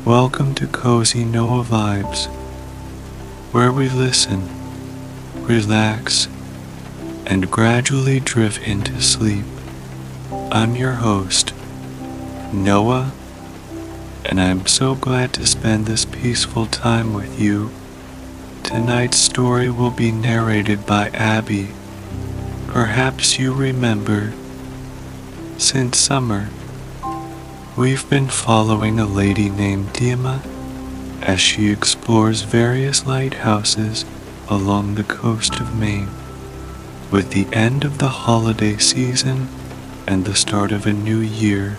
Welcome to Cozy Noah Vibes, where we listen, relax, and gradually drift into sleep. I'm your host, Noah, and I'm so glad to spend this peaceful time with you. Tonight's story will be narrated by Abby. Perhaps you remember, since summer, we've been following a lady named Dima as she explores various lighthouses along the coast of Maine. With the end of the holiday season and the start of a new year,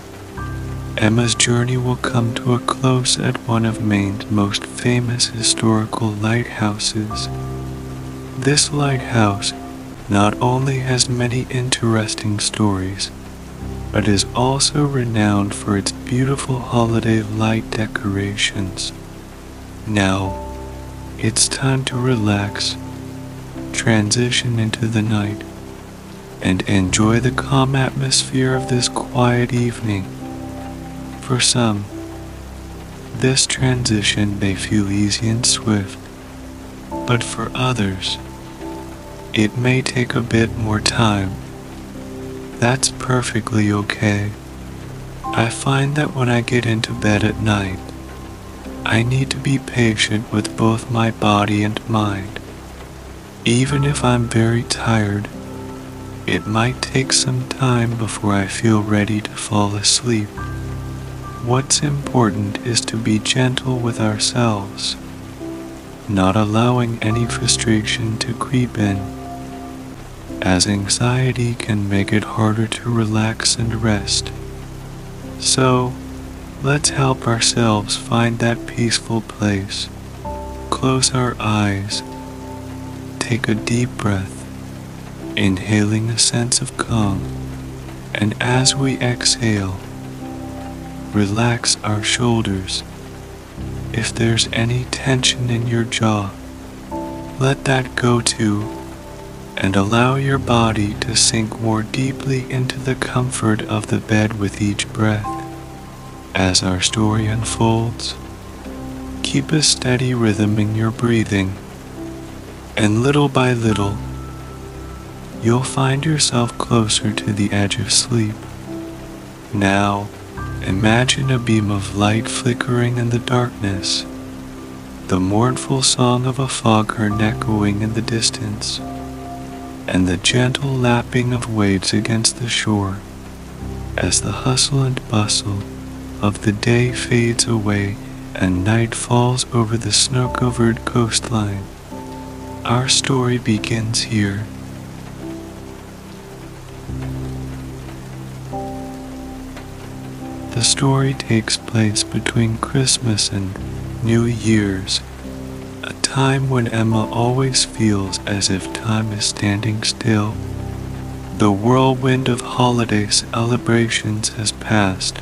Emma's journey will come to a close at one of Maine's most famous historical lighthouses. This lighthouse not only has many interesting stories, but is also renowned for its beautiful holiday light decorations. Now, it's time to relax, transition into the night, and enjoy the calm atmosphere of this quiet evening. For some, this transition may feel easy and swift, but for others, it may take a bit more time. That's perfectly okay. I find that when I get into bed at night, I need to be patient with both my body and mind. Even if I'm very tired, it might take some time before I feel ready to fall asleep. What's important is to be gentle with ourselves, not allowing any frustration to creep in, as anxiety can make it harder to relax and rest. So, let's help ourselves find that peaceful place. Close our eyes, take a deep breath, inhaling a sense of calm, and as we exhale, relax our shoulders. If there's any tension in your jaw, let that go too, and allow your body to sink more deeply into the comfort of the bed with each breath. As our story unfolds, keep a steady rhythm in your breathing, and little by little, you'll find yourself closer to the edge of sleep. Now, imagine a beam of light flickering in the darkness, the mournful song of a foghorn echoing in the distance, and the gentle lapping of waves against the shore. As the hustle and bustle of the day fades away and night falls over the snow-covered coastline, our story begins here. The story takes place between Christmas and New Year's, a time when Emma always feels as if time is standing still. The whirlwind of holiday celebrations has passed,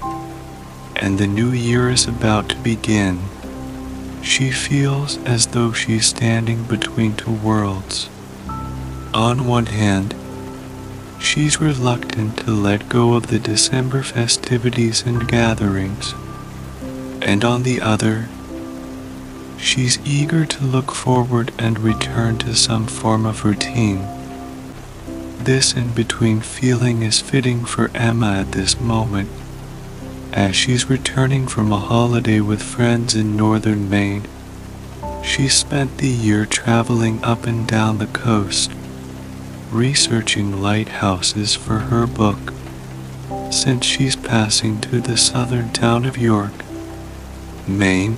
and the new year is about to begin. She feels as though she's standing between two worlds. On one hand, she's reluctant to let go of the December festivities and gatherings, and on the other, she's eager to look forward and return to some form of routine. This in-between feeling is fitting for Emma at this moment, as she's returning from a holiday with friends in northern Maine. She spent the year traveling up and down the coast, researching lighthouses for her book. Since she's passing to the southern town of York, Maine,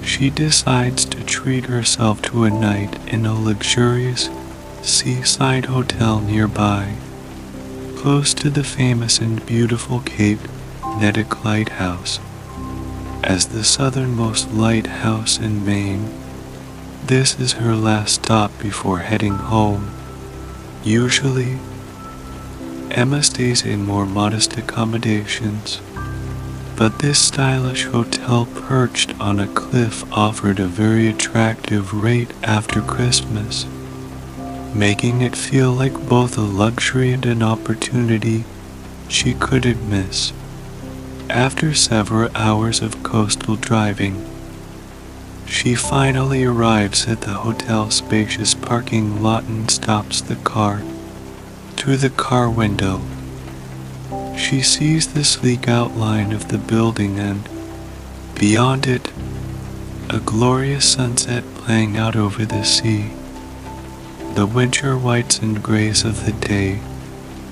she decides to treat herself to a night in a luxurious seaside hotel nearby, close to the famous and beautiful Cape Nettic Lighthouse. As the southernmost lighthouse in Maine, this is her last stop before heading home. Usually, Emma stays in more modest accommodations, but this stylish hotel perched on a cliff offered a very attractive rate after Christmas, making it feel like both a luxury and an opportunity she couldn't miss. After several hours of coastal driving, she finally arrives at the hotel's spacious parking lot and stops the car. Through the car window, she sees the sleek outline of the building and, beyond it, a glorious sunset playing out over the sea. The winter whites and grays of the day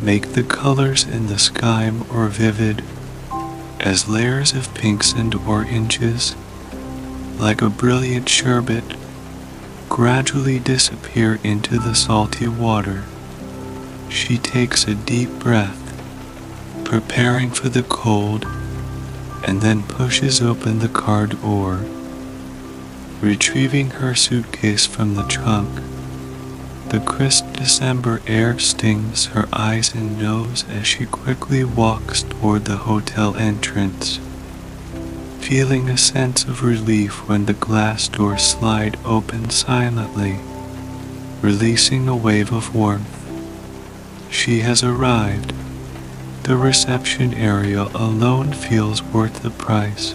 make the colors in the sky more vivid, as layers of pinks and oranges, like a brilliant sherbet, gradually disappear into the salty water. She takes a deep breath, preparing for the cold, and then pushes open the car door. Retrieving her suitcase from the trunk, the crisp December air stings her eyes and nose as she quickly walks toward the hotel entrance, feeling a sense of relief when the glass doors slide open silently, releasing a wave of warmth. She has arrived. The reception area alone feels worth the price,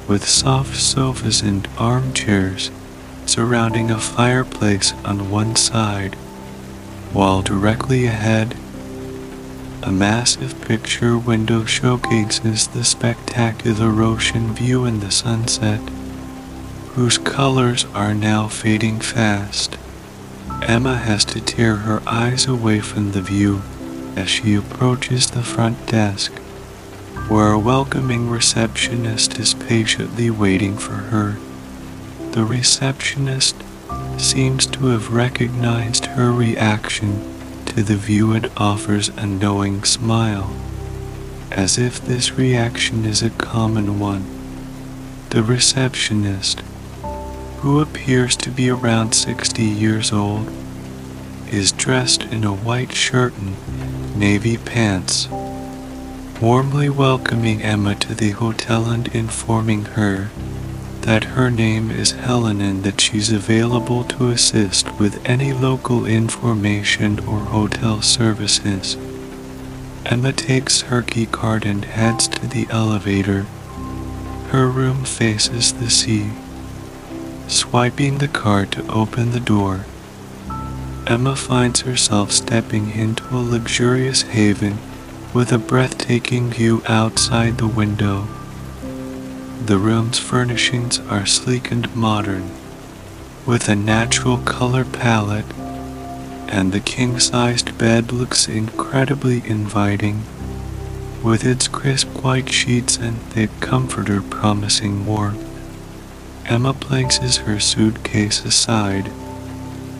with soft sofas and armchairs surrounding a fireplace on one side, while directly ahead, a massive picture window showcases the spectacular ocean view in the sunset, whose colors are now fading fast. Emma has to tear her eyes away from the view as she approaches the front desk, where a welcoming receptionist is patiently waiting for her. The receptionist seems to have recognized her reaction to the view and offers a knowing smile, as if this reaction is a common one. The receptionist, who appears to be around 60 years old, is dressed in a white shirt and navy pants, warmly welcoming Emma to the hotel and informing her that her name is Helen and that she's available to assist with any local information or hotel services. Emma takes her key card and heads to the elevator. Her room faces the sea. Swiping the card to open the door, Emma finds herself stepping into a luxurious haven with a breathtaking view outside the window. The room's furnishings are sleek and modern, with a natural color palette, and the king-sized bed looks incredibly inviting, with its crisp white sheets and thick comforter promising warmth. Emma places her suitcase aside,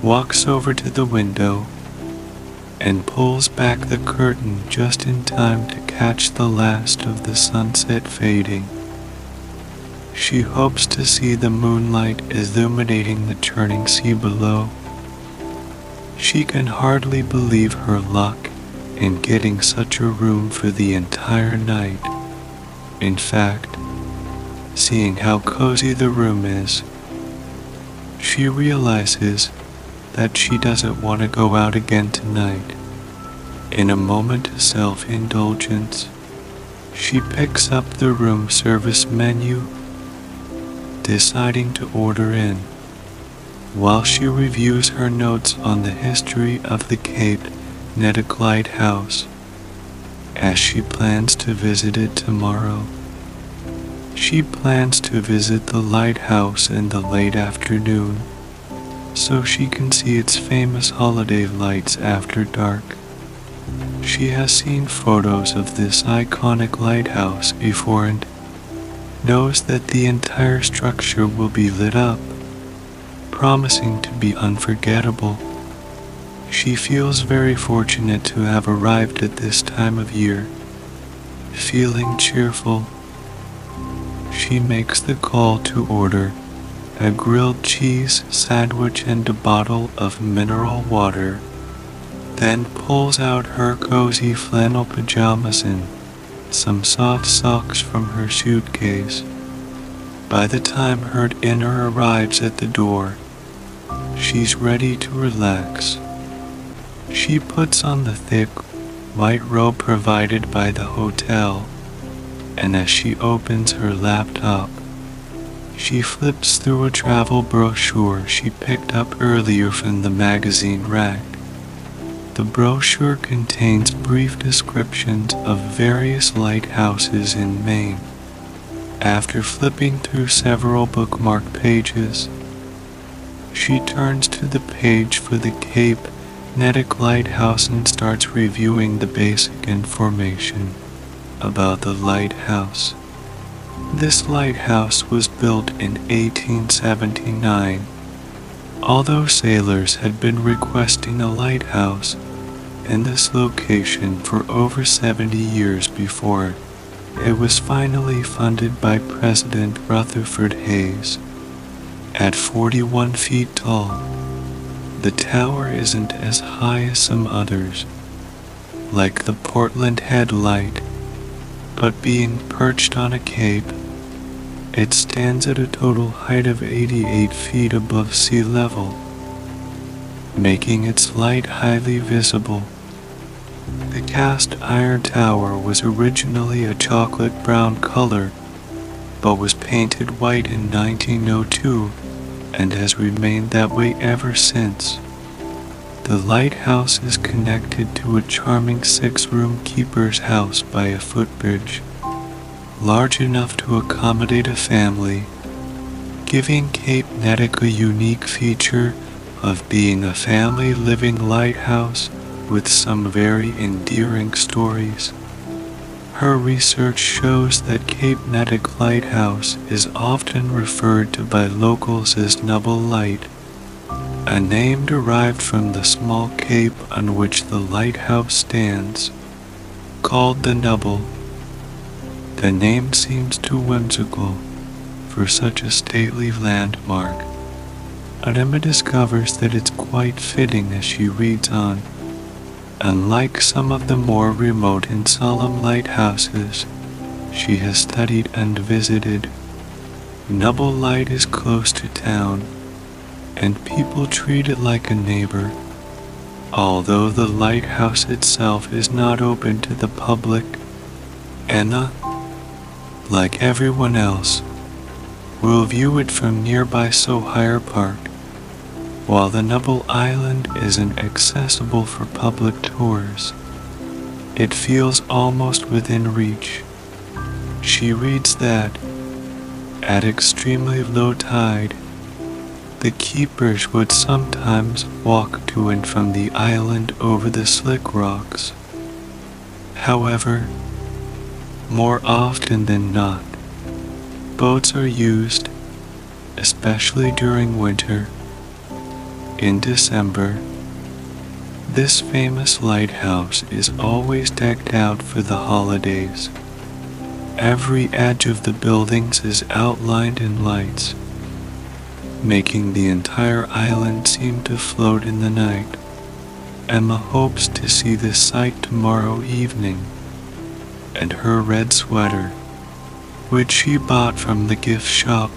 walks over to the window, and pulls back the curtain just in time to catch the last of the sunset fading. She hopes to see the moonlight illuminating the churning sea below. She can hardly believe her luck in getting such a room for the entire night. In fact, seeing how cozy the room is, she realizes that she doesn't want to go out again tonight. In a moment of self-indulgence, she picks up the room service menu, deciding to order in, while she reviews her notes on the history of the Cape Nettic Lighthouse, as she plans to visit it tomorrow. She plans to visit the lighthouse in the late afternoon, so she can see its famous holiday lights after dark. She has seen photos of this iconic lighthouse before and knows that the entire structure will be lit up, promising to be unforgettable. She feels very fortunate to have arrived at this time of year. Feeling cheerful, she makes the call to order a grilled cheese sandwich and a bottle of mineral water, then pulls out her cozy flannel pajamas and some soft socks from her suitcase. By the time her dinner arrives at the door, she's ready to relax. She puts on the thick, white robe provided by the hotel, and as she opens her laptop, she flips through a travel brochure she picked up earlier from the magazine rack. The brochure contains brief descriptions of various lighthouses in Maine. After flipping through several bookmark pages, she turns to the page for the Cape Nettic Lighthouse and starts reviewing the basic information about the lighthouse. This lighthouse was built in 1879. Although sailors had been requesting a lighthouse in this location for over 70 years before, it was finally funded by President Rutherford Hayes. At 41 feet tall, the tower isn't as high as some others, like the Portland Head Light, but being perched on a cape, it stands at a total height of 88 feet above sea level, making its light highly visible. The cast iron tower was originally a chocolate brown color, but was painted white in 1902 and has remained that way ever since. The lighthouse is connected to a charming 6-room keeper's house by a footbridge, large enough to accommodate a family, giving Cape Nettic a unique feature of being a family living lighthouse with some very endearing stories. Her research shows that Cape Nettic Lighthouse is often referred to by locals as Nubble Light, a name derived from the small cape on which the lighthouse stands, called the Nubble. The name seems too whimsical for such a stately landmark, and Emma discovers that it's quite fitting as she reads on. Unlike some of the more remote and solemn lighthouses she has studied and visited, Nubble Light is close to town, and people treat it like a neighbor. Although the lighthouse itself is not open to the public, Anna, like everyone else, will view it from nearby Sohire Park, while the Nubble Island isn't accessible for public tours. It feels almost within reach. She reads that, at extremely low tide, the keepers would sometimes walk to and from the island over the slick rocks. However, more often than not, boats are used, especially during winter. In December, this famous lighthouse is always decked out for the holidays. Every edge of the buildings is outlined in lights, making the entire island seem to float in the night. Emma hopes to see this sight tomorrow evening, and her red sweater, which she bought from the gift shop,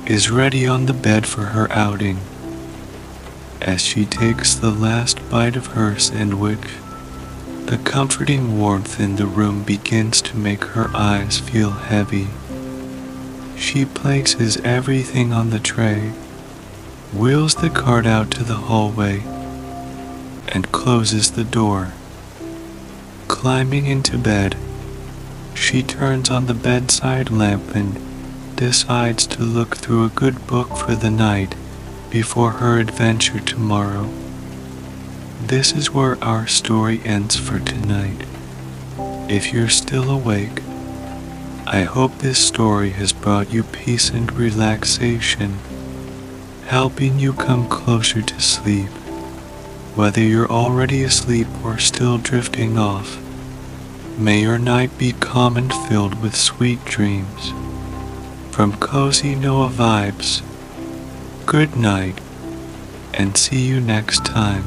is ready on the bed for her outing. As she takes the last bite of her sandwich, the comforting warmth in the room begins to make her eyes feel heavy. She places everything on the tray, wheels the cart out to the hallway, and closes the door. Climbing into bed, she turns on the bedside lamp and decides to look through a good book for the night before her adventure tomorrow. This is where our story ends for tonight. If you're still awake, I hope this story has brought you peace and relaxation, helping you come closer to sleep. Whether you're already asleep or still drifting off, may your night be calm and filled with sweet dreams. From Cozy Noah Vibes, good night, and see you next time.